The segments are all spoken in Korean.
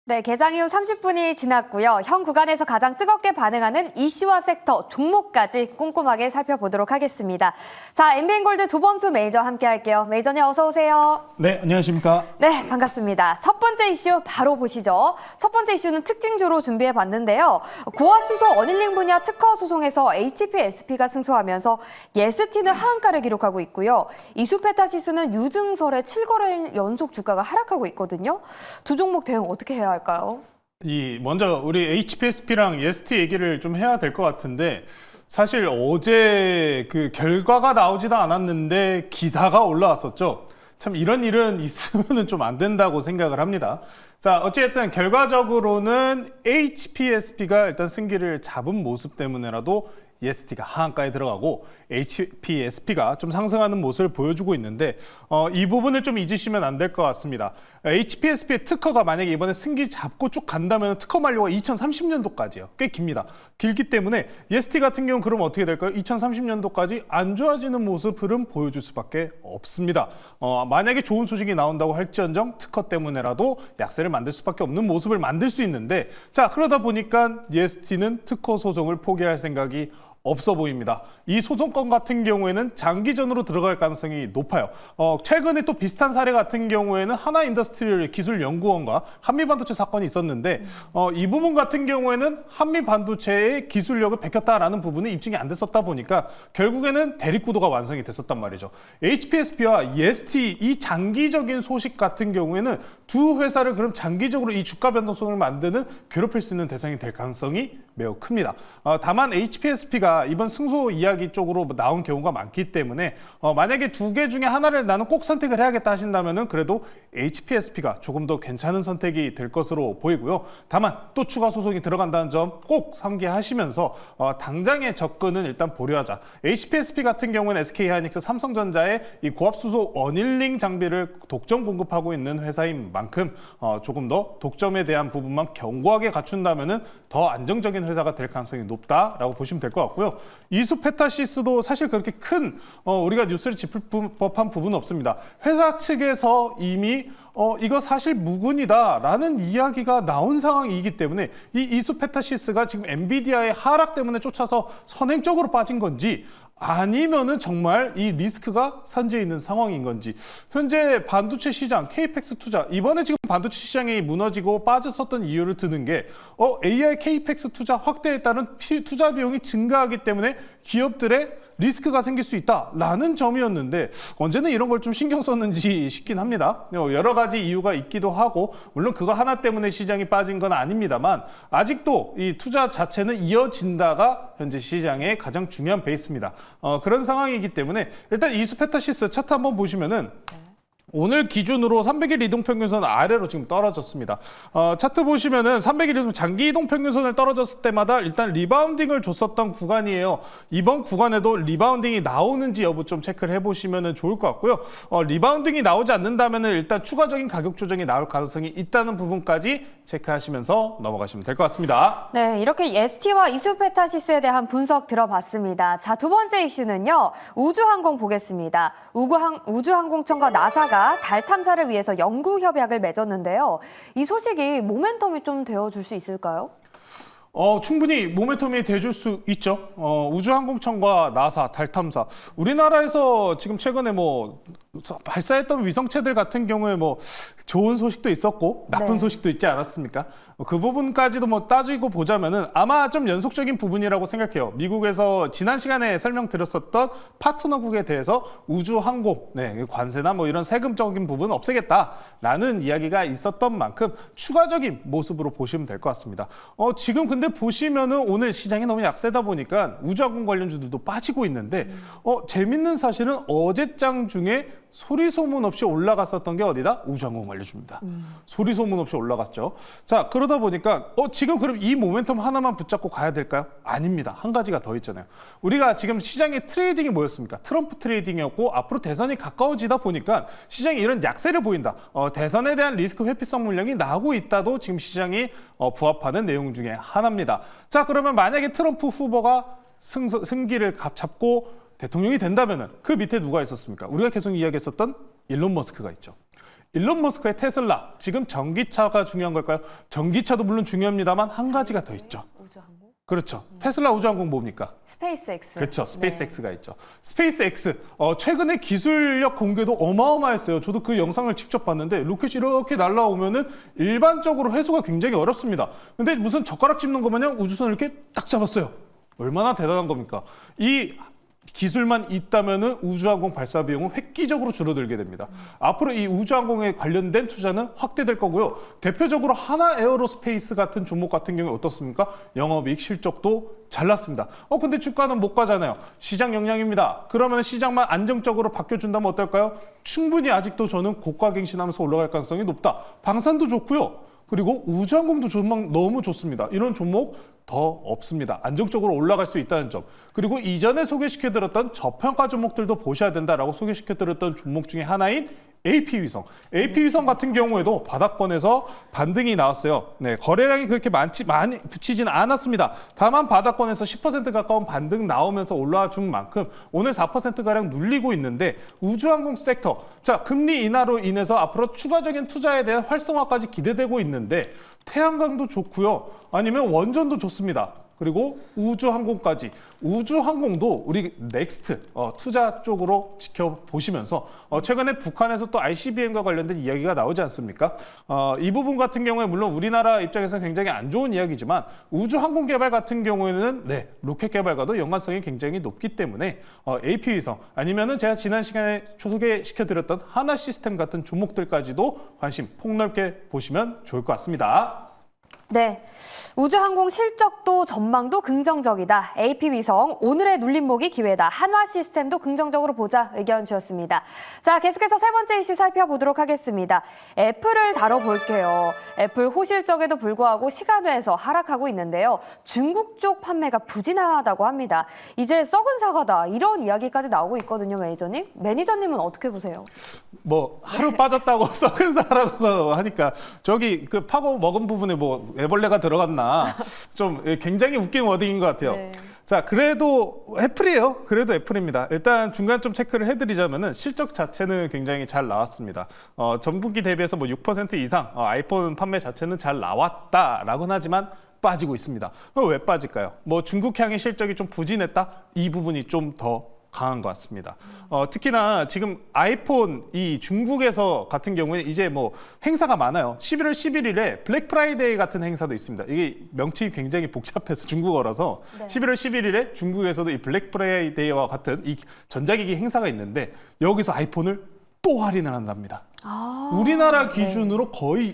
네, 개장 이후 30분이 지났고요. 현 구간에서 가장 뜨겁게 반응하는 이슈와 섹터, 종목까지 꼼꼼하게 살펴보도록 하겠습니다. 자, 엔비엔골드 조범수 매니저 함께 할게요. 매니저님 어서 오세요. 네, 안녕하십니까. 네, 반갑습니다. 첫 번째 이슈 바로 보시죠. 첫 번째 이슈는 특징주로 준비해봤는데요. 고압수소 어닐링 분야 특허 소송에서 HPSP가 승소하면서 예스티는 하한가를 기록하고 있고요. 이수페타시스는 유증설에 7거래일 연속 주가가 하락하고 있거든요. 두 종목 대응 어떻게 해야 할까요? 먼저 우리 HPSP랑 예스티 얘기를 좀 해야 될 것 같은데, 사실 어제 그 결과가 나오지도 않았는데 기사가 올라왔었죠. 참 이런 일은 있으면 좀 안 된다고 생각을 합니다. 자, 어쨌든 결과적으로는 HPSP가 일단 승기를 잡은 모습 때문에라도 예스티가 하한가에 들어가고 HPSP가 좀 상승하는 모습을 보여주고 있는데, 이 부분을 좀 잊으시면 안 될 것 같습니다. HPSP의 특허가 만약에 이번에 승기 잡고 쭉 간다면 특허 만료가 2030년도까지예요. 꽤 깁니다. 길기 때문에 예스티 같은 경우는 그럼 어떻게 될까요? 2030년도까지 안 좋아지는 모습 흐름 보여줄 수밖에 없습니다. 만약에 좋은 소식이 나온다고 할지언정 특허 때문에라도 약세를 만들 수밖에 없는 모습을 만들 수 있는데, 자, 그러다 보니까 예스티는 특허 소송을 포기할 생각이 없어 보입니다. 이 소송건 같은 경우에는 장기전으로 들어갈 가능성이 높아요. 최근에 또 비슷한 사례 같은 경우에는 하나인더스트리얼 기술연구원과 한미반도체 사건이 있었는데, 이 부분 같은 경우에는 한미반도체의 기술력을 베꼈다라는 부분이 입증이 안 됐었다 보니까 결국에는 대립구도가 완성이 됐었단 말이죠. HPSP와 EST 이 장기적인 소식 같은 경우에는 두 회사를 그럼 장기적으로 이 주가 변동성을 만드는 괴롭힐 수 있는 대상이 될 가능성이 매우 큽니다. 다만 HPSP가 이번 승소 이야기 쪽으로 나온 경우가 많기 때문에 만약에 두 개 중에 하나를 나는 꼭 선택을 해야겠다 하신다면은 그래도 HPSP가 조금 더 괜찮은 선택이 될 것으로 보이고요. 다만 또 추가 소송이 들어간다는 점 꼭 상기하시면서 당장의 접근은 일단 보류하자. HPSP 같은 경우는 SK하이닉스, 삼성전자의 이 고압수소 어닐링 장비를 독점 공급하고 있는 회사인 만큼 조금 더 독점에 대한 부분만 견고하게 갖춘다면은 더 안정적인 회사가 될 가능성이 높다라고 보시면 될 것 같고요. 이수페타시스도 사실 그렇게 큰 우리가 뉴스를 짚을 법한 부분은 없습니다. 회사 측에서 이미 이거 사실 무근이다라는 이야기가 나온 상황이기 때문에 이 이수페타시스가 지금 엔비디아의 하락 때문에 쫓아서 선행적으로 빠진 건지, 아니면은 정말 이 리스크가 산재해 있는 상황인 건지. 현재 반도체 시장, 케이펙스 투자, 이번에 지금 반도체 시장이 무너지고 빠졌었던 이유를 드는 게 AI 케이펙스 투자 확대에 따른 투자 비용이 증가하기 때문에 기업들의 리스크가 생길 수 있다라는 점이었는데, 언제는 이런 걸 좀 신경 썼는지 싶긴 합니다. 여러 가지 이유가 있기도 하고, 물론 그거 하나 때문에 시장이 빠진 건 아닙니다만 아직도 이 투자 자체는 이어진다가 현재 시장의 가장 중요한 베이스입니다. 그런 상황이기 때문에 일단 이수페타시스 차트 한번 보시면은 오늘 기준으로 300일 이동평균선 아래로 지금 떨어졌습니다. 차트 보시면은 300일 이동 장기 이동평균선을 떨어졌을 때마다 일단 리바운딩을 줬었던 구간이에요. 이번 구간에도 리바운딩이 나오는지 여부 좀 체크를 해보시면 좋을 것 같고요. 리바운딩이 나오지 않는다면은 일단 추가적인 가격 조정이 나올 가능성이 있다는 부분까지 체크하시면서 넘어가시면 될 것 같습니다. 네, 이렇게 ST와 이수페타시스에 대한 분석 들어봤습니다. 자, 두 번째 이슈는요. 우주항공 보겠습니다. 우주항공청과 나사가 달 탐사를 위해서 연구 협약을 맺었는데요. 이 소식이 모멘텀이 좀 되어줄 수 있을까요? 충분히 모멘텀이 돼줄 수 있죠. 우주항공청과 나사, 달 탐사. 우리나라에서 지금 최근에 발사했던 위성체들 같은 경우에 좋은 소식도 있었고 나쁜 소식도 있지 않았습니까? 그 부분까지도 따지고 보자면은 아마 좀 연속적인 부분이라고 생각해요. 미국에서 지난 시간에 설명드렸었던 파트너국에 대해서 우주항공, 관세나 이런 세금적인 부분 없애겠다라는 이야기가 있었던 만큼 추가적인 모습으로 보시면 될 것 같습니다. 지금 근데 보시면은 오늘 시장이 너무 약세다 보니까 우주항공 관련주들도 빠지고 있는데, 재밌는 사실은 어제장 중에 소리 소문 없이 올라갔었던 게 어디다? 우주항공 관련주입니다. 소리 소문 없이 올라갔죠. 자, 그러다 보니까 지금 그럼 이 모멘텀 하나만 붙잡고 가야 될까요? 아닙니다. 한 가지가 더 있잖아요. 우리가 지금 시장의 트레이딩이 뭐였습니까? 트럼프 트레이딩이었고, 앞으로 대선이 가까워지다 보니까 시장이 이런 약세를 보인다. 대선에 대한 리스크 회피성 물량이 나오고 있다도 지금 시장이 부합하는 내용 중에 하나입니다. 자, 그러면 만약에 트럼프 후보가 승기를 잡고 대통령이 된다면은 그 밑에 누가 있었습니까? 우리가 계속 이야기했었던 일론 머스크가 있죠. 일론 머스크의 테슬라, 지금 전기차가 중요한 걸까요? 전기차도 물론 중요합니다만 한 가지가 더 있죠. 우주항공? 그렇죠. 테슬라 우주항공 뭡니까? 스페이스X. 그렇죠. 스페이스X가 있죠. 스페이스X 최근에 기술력 공개도 어마어마했어요. 저도 그 영상을 직접 봤는데 로켓이 이렇게 날아오면은 일반적으로 회수가 굉장히 어렵습니다. 근데 무슨 젓가락 찝는 것 마냥 우주선을 이렇게 딱 잡았어요. 얼마나 대단한 겁니까? 이 기술만 있다면은 우주항공 발사 비용은 획기적으로 줄어들게 됩니다. 앞으로 이 우주항공에 관련된 투자는 확대될 거고요. 대표적으로 하나 에어로스페이스 같은 종목 같은 경우에 어떻습니까? 영업이익 실적도 잘 났습니다. 근데 주가는 못 가잖아요. 시장 영향입니다. 그러면 시장만 안정적으로 바뀌어준다면 어떨까요? 충분히 아직도 저는 고가갱신하면서 올라갈 가능성이 높다. 방산도 좋고요. 그리고 우주항공도 전망 너무 좋습니다. 이런 종목 더 없습니다. 안정적으로 올라갈 수 있다는 점. 그리고 이전에 소개시켜드렸던 저평가 종목들도 보셔야 된다라고 소개시켜드렸던 종목 중에 하나인 AP위성. AP위성 같은 경우에도 바닥권에서 반등이 나왔어요. 네, 거래량이 그렇게 많이 붙이지는 않았습니다. 다만 바닥권에서 10% 가까운 반등 나오면서 올라와 준 만큼 오늘 4%가량 눌리고 있는데 우주항공 섹터. 자, 금리 인하로 인해서 앞으로 추가적인 투자에 대한 활성화까지 기대되고 있는데 태양광도 좋고요. 아니면 원전도 좋습니다. 그리고 우주항공까지. 우주항공도 우리 넥스트 투자 쪽으로 지켜보시면서 최근에 북한에서 또 ICBM과 관련된 이야기가 나오지 않습니까? 이 부분 같은 경우에 물론 우리나라 입장에서는 굉장히 안 좋은 이야기지만 우주항공 개발 같은 경우에는 네, 로켓 개발과도 연관성이 굉장히 높기 때문에 AP위성 아니면은 제가 지난 시간에 소개시켜드렸던 하나시스템 같은 종목들까지도 관심 폭넓게 보시면 좋을 것 같습니다. 네, 우주항공 실적도 전망도 긍정적이다. AP위성 오늘의 눌림목이 기회다. 한화시스템도 긍정적으로 보자 의견 주셨습니다. 자, 계속해서 세 번째 이슈 살펴보도록 하겠습니다. 애플을 다뤄볼게요. 애플 호실적에도 불구하고 시간외에서 하락하고 있는데요. 중국 쪽 판매가 부진하다고 합니다. 이제 썩은 사과다 이런 이야기까지 나오고 있거든요, 매니저님. 매니저님은 어떻게 보세요? 뭐 하루 빠졌다고 썩은 사라고 하니까 저기 그 파고 먹은 부분에 뭐 애벌레가 들어갔나 좀 굉장히 웃긴 워딩인 것 같아요. 네. 자, 그래도 애플이에요. 그래도 애플입니다. 일단 중간 좀 체크를 해드리자면은 실적 자체는 굉장히 잘 나왔습니다. 전분기 대비해서 뭐 6% 이상 아이폰 판매 자체는 잘 나왔다라고는 하지만 빠지고 있습니다. 왜 빠질까요? 뭐 중국향의 실적이 좀 부진했다? 이 부분이 좀 더 강한 것 같습니다. 특히나 지금 아이폰 이 중국에서 같은 경우에 이제 뭐 행사가 많아요. 11월 11일에 블랙 프라이데이 같은 행사도 있습니다. 이게 명칭이 굉장히 복잡해서 중국어라서 네. 11월 11일에 중국에서도 이 블랙 프라이데이와 같은 이 전자기기 행사가 있는데 여기서 아이폰을 또 할인을 한답니다. 우리나라 기준으로 거의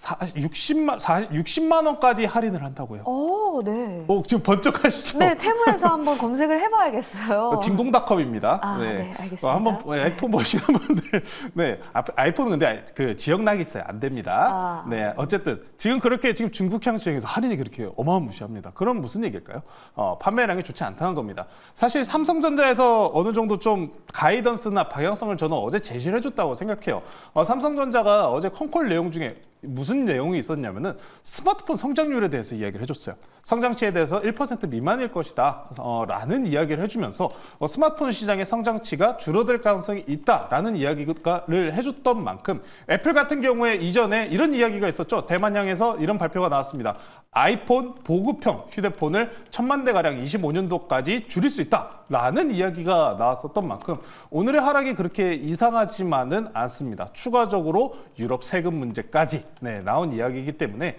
60만 원까지 할인을 한다고요. 네. 지금 번쩍하시죠? 네, 테무에서 한번 검색을 해봐야겠어요. 진공닷컴입니다. 네, 알겠습니다. 한번 아이폰 보시는 분들, 네, 아이폰은 근데 그 지역락이 있어요. 안 됩니다. 네, 어쨌든 지금 그렇게 지금 중국향 시장에서 할인이 그렇게 어마무시합니다. 그럼 무슨 얘기일까요? 판매량이 좋지 않다는 겁니다. 사실 삼성전자에서 어느 정도 좀 가이던스나 방향성을 저는 어제 제시를 해줬다고 생각해요. 삼성전자가 어제 컨콜 내용 중에 무슨 내용이 있었냐면은 스마트폰 성장률에 대해서 이야기를 해줬어요. 성장치에 대해서 1% 미만일 것이다 라는 이야기를 해주면서 스마트폰 시장의 성장치가 줄어들 가능성이 있다라는 이야기를 해줬던 만큼 애플 같은 경우에 이전에 이런 이야기가 있었죠. 대만향에서 이런 발표가 나왔습니다. 아이폰 보급형 휴대폰을 1000만 대가량 25년도까지 줄일 수 있다라는 이야기가 나왔었던 만큼 오늘의 하락이 그렇게 이상하지만은 않습니다. 추가적으로 유럽 세금 문제까지 나온 이야기이기 때문에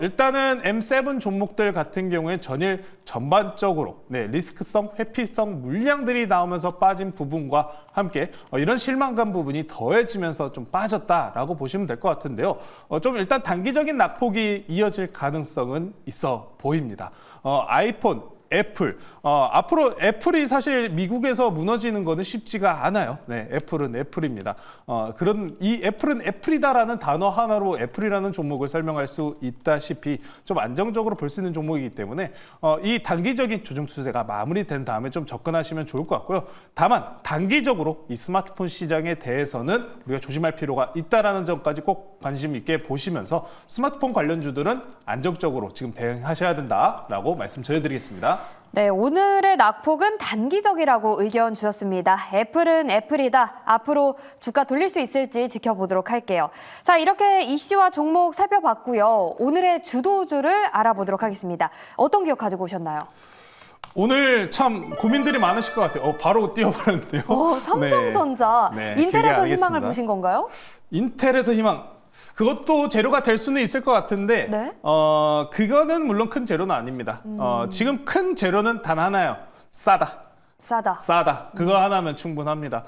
일단은 M7 종목들 같은 경우에 전일 전반적으로 리스크성, 회피성 물량들이 나오면서 빠진 부분과 함께 이런 실망감 부분이 더해지면서 좀 빠졌다라고 보시면 될 것 같은데요. 좀 일단 단기적인 낙폭이 이어질 가능성은 있어 보입니다. 아이폰, 애플. 앞으로 애플이 사실 미국에서 무너지는 거는 쉽지가 않아요. 네, 애플은 애플입니다. 이 애플은 애플이다라는 단어 하나로 애플이라는 종목을 설명할 수 있다시피 좀 안정적으로 볼 수 있는 종목이기 때문에 이 단기적인 조정 추세가 마무리된 다음에 좀 접근하시면 좋을 것 같고요. 다만 단기적으로 이 스마트폰 시장에 대해서는 우리가 조심할 필요가 있다라는 점까지 꼭 관심 있게 보시면서 스마트폰 관련주들은 안정적으로 지금 대응하셔야 된다라고 말씀 드리겠습니다. 네, 오늘의 낙폭은 단기적이라고 의견 주셨습니다. 애플은 애플이다. 앞으로 주가 돌릴 수 있을지 지켜보도록 할게요. 자, 이렇게 이슈와 종목 살펴봤고요. 오늘의 주도주를 알아보도록 하겠습니다. 어떤 기업 가지고 오셨나요? 오늘 참 고민들이 많으실 것 같아요. 바로 뛰어버렸는데요. 삼성전자. 네, 인텔에서 길게 희망을 알겠습니다. 보신 건가요? 인텔에서 희망. 그것도 재료가 될 수는 있을 것 같은데 네. 그거는 물론 큰 재료는 아닙니다. 지금 큰 재료는 단 하나예요. 싸다. 싸다. 그거 하나면 충분합니다.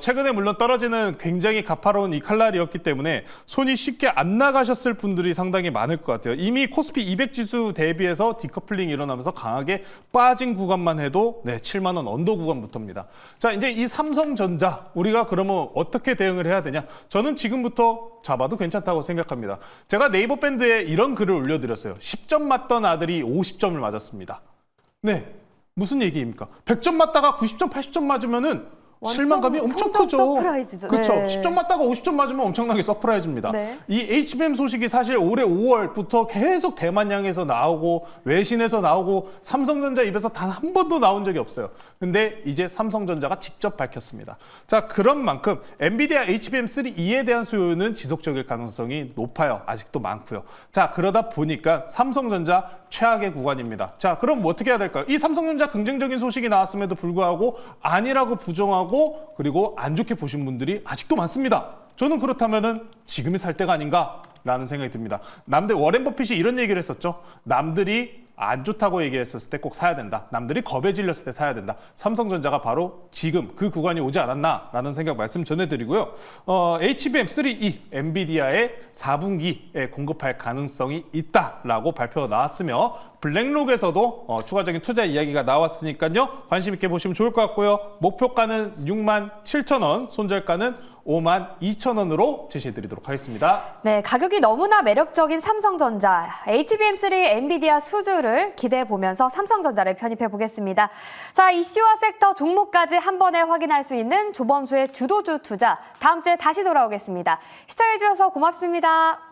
최근에 물론 떨어지는 굉장히 가파로운 이 칼날이었기 때문에 손이 쉽게 안 나가셨을 분들이 상당히 많을 것 같아요. 이미 코스피 200 지수 대비해서 디커플링이 일어나면서 강하게 빠진 구간만 해도 7만 원 언더 구간부터입니다. 자, 이제 이 삼성전자 우리가 그러면 어떻게 대응을 해야 되냐? 저는 지금부터 잡아도 괜찮다고 생각합니다. 제가 네이버 밴드에 이런 글을 올려드렸어요. 10점 맞던 아들이 50점을 맞았습니다. 네. 무슨 얘기입니까? 100점 맞다가 90점, 80점 맞으면은 실망감이 엄청 크죠. 서프라이즈죠. 그렇죠. 네. 10점 맞다가 50점 맞으면 엄청나게 서프라이즈입니다. 네. 이 HBM 소식이 사실 올해 5월부터 계속 대만양에서 나오고 외신에서 나오고 삼성전자 입에서 단 한 번도 나온 적이 없어요. 근데 이제 삼성전자가 직접 밝혔습니다. 자, 그런 만큼 엔비디아 HBM3E에 대한 수요는 지속적일 가능성이 높아요. 아직도 많고요. 자, 그러다 보니까 삼성전자 최악의 구간입니다. 자, 그럼 뭐 어떻게 해야 될까요? 이 삼성전자 긍정적인 소식이 나왔음에도 불구하고 아니라고 부정하고 그리고 안 좋게 보신 분들이 아직도 많습니다. 저는 그렇다면은 지금이 살 때가 아닌가라는 생각이 듭니다. 워렌 버핏이 이런 얘기를 했었죠. 남들이 안 좋다고 얘기했었을 때 꼭 사야 된다. 남들이 겁에 질렸을 때 사야 된다. 삼성전자가 바로 지금 그 구간이 오지 않았나라는 생각 말씀 전해드리고요. HBM3E 엔비디아의 4분기에 공급할 가능성이 있다라고 발표가 나왔으며 블랙록에서도 추가적인 투자 이야기가 나왔으니까요. 관심 있게 보시면 좋을 것 같고요. 목표가는 67,000원, 손절가는 52,000원으로 제시해드리도록 하겠습니다. 네, 가격이 너무나 매력적인 삼성전자, HBM3 엔비디아 수주를 기대해 보면서 삼성전자를 편입해 보겠습니다. 자, 이슈와 섹터 종목까지 한 번에 확인할 수 있는 조범수의 주도주 투자, 다음 주에 다시 돌아오겠습니다. 시청해 주셔서 고맙습니다.